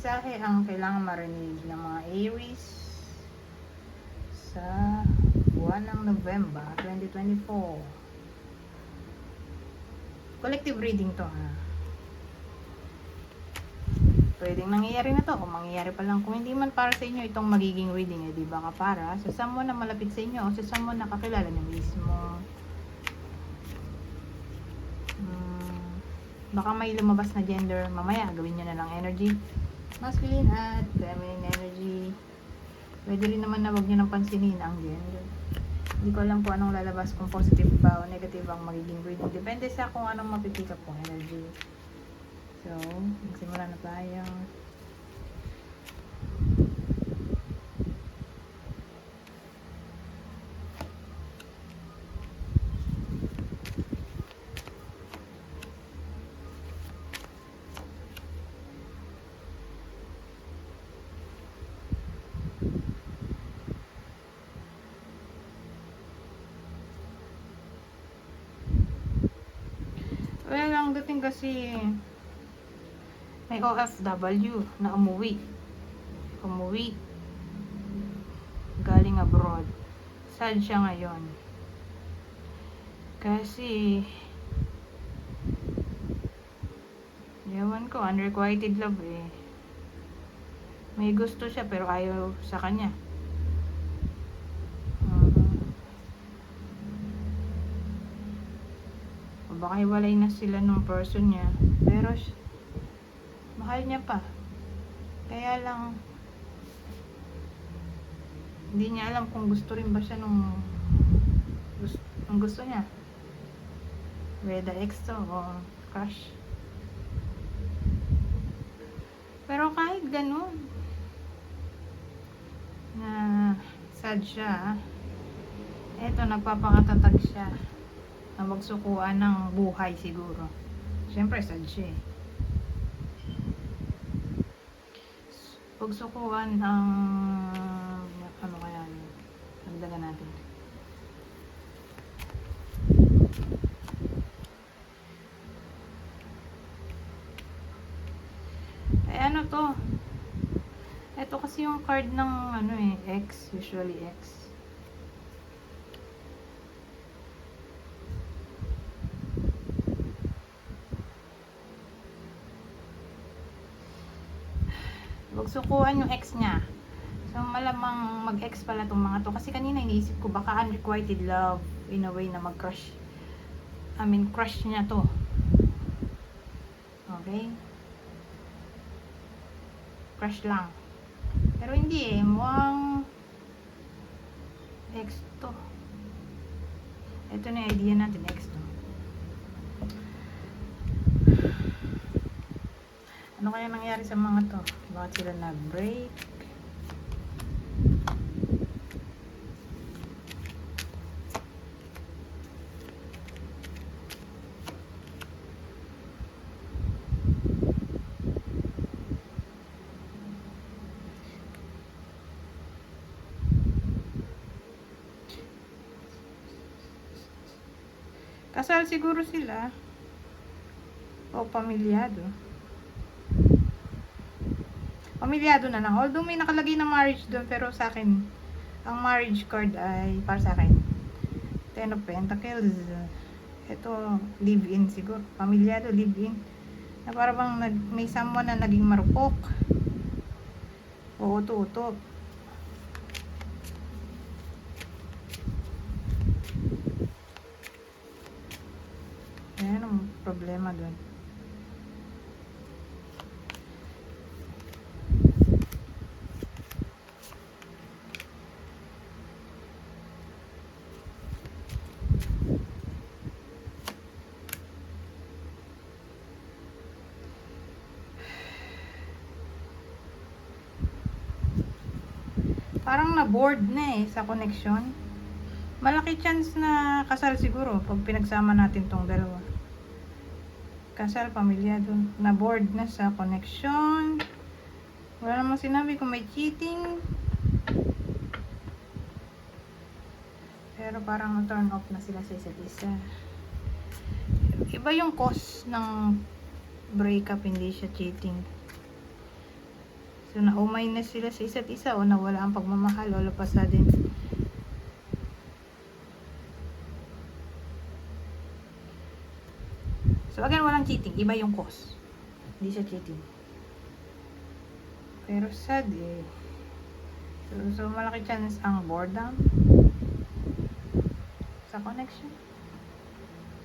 mensahe ang kailangan marinig ng mga Aries sa buwan ng November 2024? Collective reading to, ha. Pwedeng nangyayari na to o mangyayari pa lang. Kung hindi man para sa inyo itong magiging reading, di ba para sa someone na malapit sa inyo o sa someone na kakilala niyo mismo. Baka may lumabas na gender, mamaya gawin nyo na lang energy. Masculine at feminine energy. Pwede rin naman na wag nyo nang pansinin ang gender. Hindi ko alam kung anong lalabas, kung positive ba o negative ang magiging reading. Depende sa kung anong mapipick up kong energy. So, magsimula na tayo. Well, ang dating kasi may OFW na umuwi galing abroad. Sad siya ngayon kasi ewan ko, unrequited love eh. May gusto siya pero ayaw sa kanya. Baka hiwalay na sila nung person niya, pero mahal niya pa. Kaya lang hindi niya alam kung gusto rin ba siya nung gusto niya. Whether ex to o crush. Pero kahit ganun na sad siya, eto nagpapangatatag siya na magsukuan ng buhay siguro. Siyempre sad siya eh. Pagsukuan ang ano kaya nagdagan natin. Eh ano to? Ito kasi yung card ng ano eh, ex, usually ex. Magsukuan yung ex niya. So malamang mag-ex pala tong mga to. Kasi kanina iniisip ko baka unrequited love in a way na mag-crush. Crush niya to. Okay? Crush lang. Pero hindi eh. Mukhang ex to. Ito na yung idea natin. Ex to. Ano kaya nangyari sa mga to? Bakit sila nag-break? Kasal siguro sila. O pamilyado. Pamilyado na lang. Although may nakalagay na marriage doon, pero sa akin, ang marriage card ay, para sa akin, Ten of Pentacles. Ito, live-in siguro. Pamilyado, live-in. Na para bang may someone na naging marupok. O uto-uto. Ayan ang problema doon. Parang na-bored na eh sa connection. Malaki chance na kasal siguro pag pinagsama natin tong dalawa. Kasal, pamilyado. Na-bored na sa connection. Wala namang sinabi kung may cheating. Pero parang turn off na sila sa isa't isa. Iba yung cause ng breakup, hindi siya cheating. So, naumay na sila sa isa't isa o nawala ang pagmamahal all of a sudden. So, again, walang cheating. Iba yung cause. Hindi siya cheating. Pero sad eh. So malaki chance ang boredom sa connection.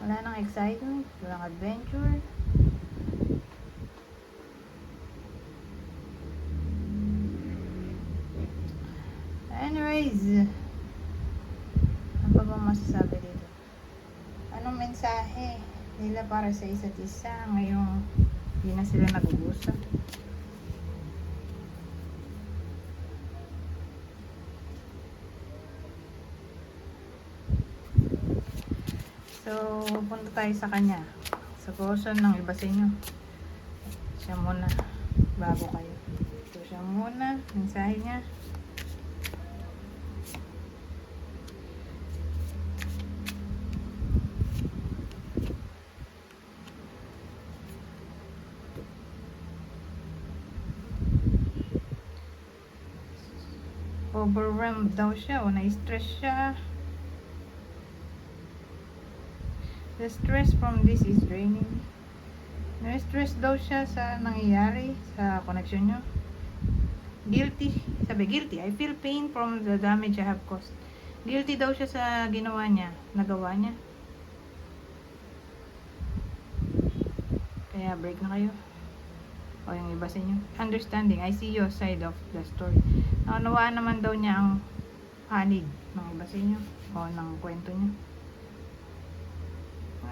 Wala nang excitement, walang adventure. Anyways, ano pa bang masasabi dito? Anong mensahe nila para sa isa't isa ngayong hindi na sila nag-uusap? So, punta tayo sa kanya. Sa portion ng iba sa inyo. Siya muna. Bago kayo. So, siya muna. Mensahe niya. Overwhelmed daw siya o na-stress siya. The stress from this is draining. Na-stress daw siya sa nangyayari sa connection nyo. Guilty. Sabi, guilty. I feel pain from the damage I have caused. Guilty daw siya sa ginawa niya. Nagawa niya. Kaya break na kayo. O yung iba sa inyo. Understanding. I see your side of the story. Naunawaan naman daw niya ang panig ng iba sa inyo. O ng kwento niya.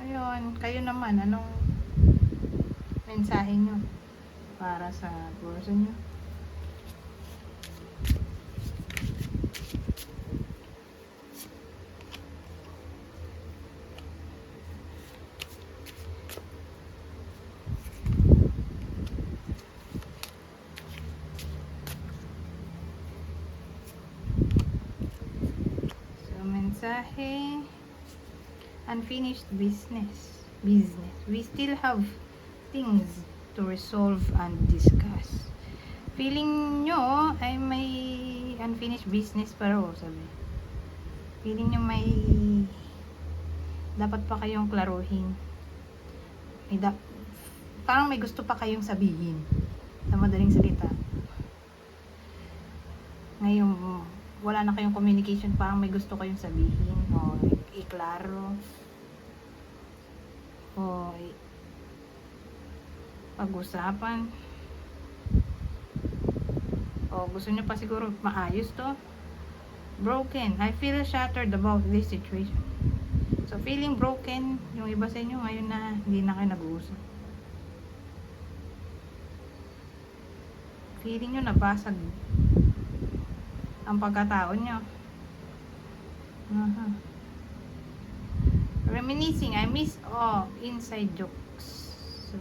Ayun, kayo naman, anong mensahe nyo para sa person nyo? So, mensahe, unfinished business. We still have things to resolve and discuss. Feeling nyo ay may unfinished business pa raw, sabi. Feeling nyo may dapat pa kayong klaruhin. Parang may gusto pa kayong sabihin. Sa madaling salita. Ngayon, wala na kayong communication, parang may gusto kayong sabihin o iklaro. O pag-usapan o gusto nyo pa siguro maayos to. Broken. I feel shattered about this situation. So feeling broken yung iba sa inyo ngayon na hindi na kayo nag-uusap. Feeling nyo nabasag ang pagkatao nyo. Reminiscing, I miss inside jokes. So,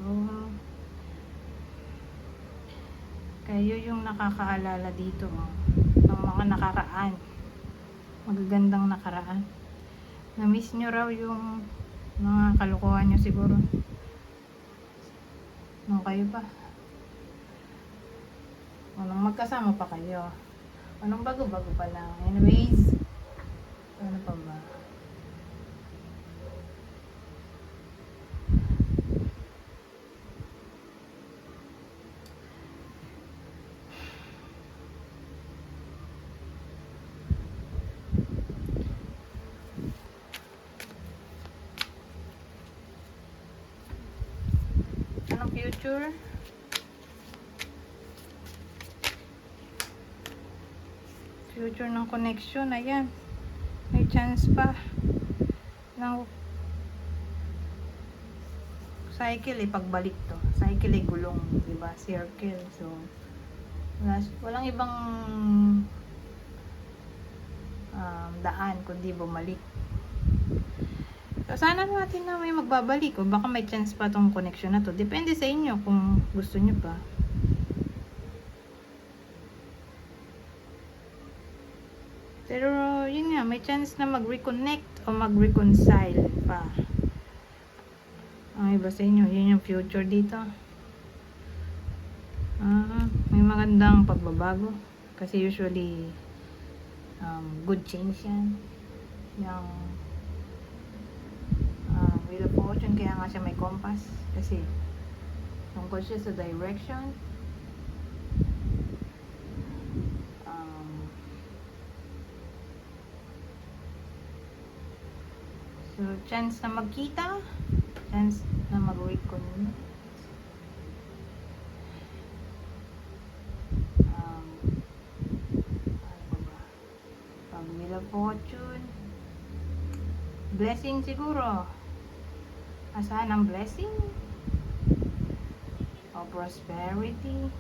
kayo yung nakakaalala dito ng mga nakaraan. Magagandang nakaraan. Na-miss nyo raw yung mga kalokohan nyo siguro. Nung kayo pa. O nung magkasama pa kayo. O nung bago-bago pa lang. Anyways, ano pa ba? Anong future? Future ng connection, ayan. May chance pa ng cycle pagbalik to. Cycle gulong, diba? Circle. So, walang ibang daan kundi bumalik. So, sana natin na may magbabalik o baka may chance pa tong connection na to. Depende sa inyo kung gusto nyo pa. Pero, yun nga, may chance na mag-reconnect o mag-reconcile pa. Ang iba sa inyo, yun yung future dito. May magandang pagbabago. Kasi usually, good change yan. Yung Wheel of Fortune, kaya nga siya may compass. Kasi, tungkol siya sa direction. So, chance na magkita, chance na mag-reconnect. Pag Wheel of Fortune, blessing siguro. Asahan ng blessing o prosperity.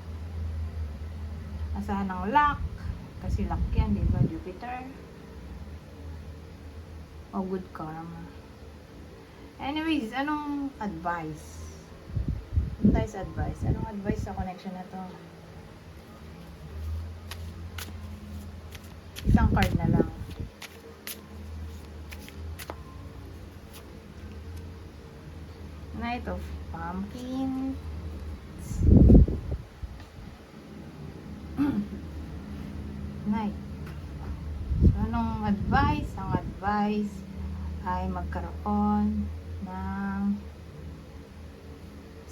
Asahan ng luck, kasi luck yan, di ba? Jupiter. O good karma. Anyways, anong advice? Anong advice sa connection na to? Isang card na lang. Knight of Pumpkins. Knight. So, anong advice? Ang advice ay magkaroon ng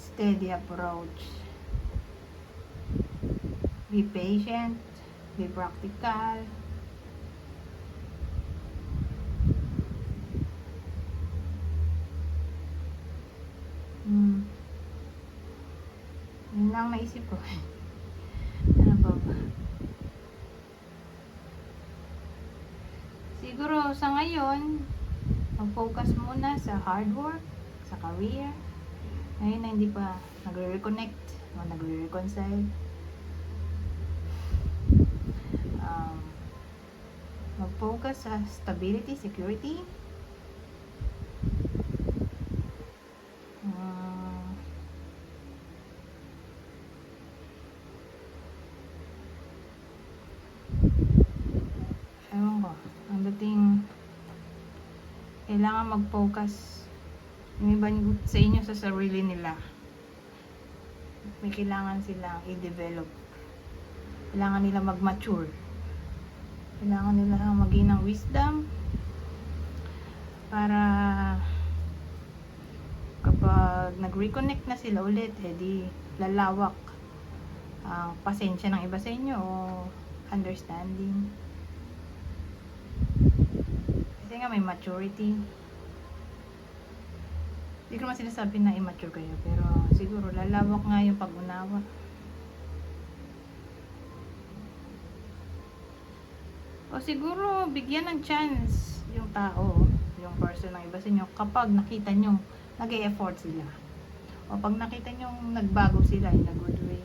steady approach. Be patient. Be practical. Yun lang naisip ko. Ano ba ba? Siguro sa ngayon, mag-focus muna sa hard work, sa career. Ngayon na hindi pa nagre-reconnect o nagre-reconcile. Mag-focus sa stability, security. Ewan ko, ang dating kailangan mag-focus yung iba sa inyo sa sarili nila. May kailangan silang i-develop. Kailangan nila mag-mature. Kailangan nila maging ng wisdom para kapag nag-reconnect na sila ulit, edi lalawak ang pasensya ng iba sa inyo o understanding. Kasi nga may maturity. Hindi ko naman sinasabi na immature kayo, pero siguro lalawak nga yung pag-unawa. O siguro bigyan ng chance yung tao, yung person ng iba sa inyo kapag nakita nyo nag-e-effort sila. O pag nakita nyo nagbago sila in a good way.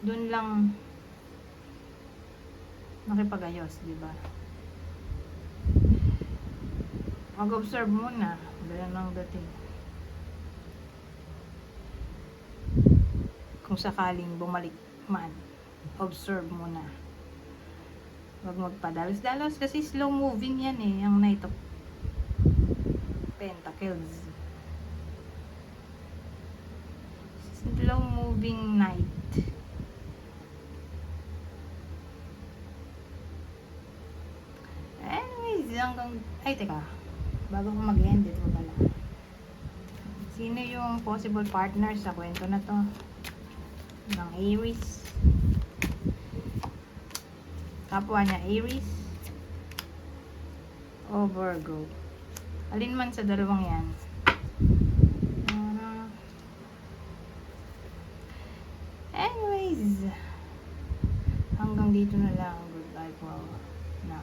Dun lang makipag-ayos, di ba? Mag-observe muna. Ganyan ang dating. Kung sakaling bumalik man, observe muna. Huwag magpadalos-dalos kasi slow moving yan eh, ang Knight of Pentacles. Slow moving knight. Anyways, teka. Bago ko mag-end, ito pala. Sino yung possible partner sa kwento na to? Ng Aries. Kapwa niya Aries o Virgo. Alin man sa dalawang yan. Anyways, hanggang dito na lang. Goodbye for now.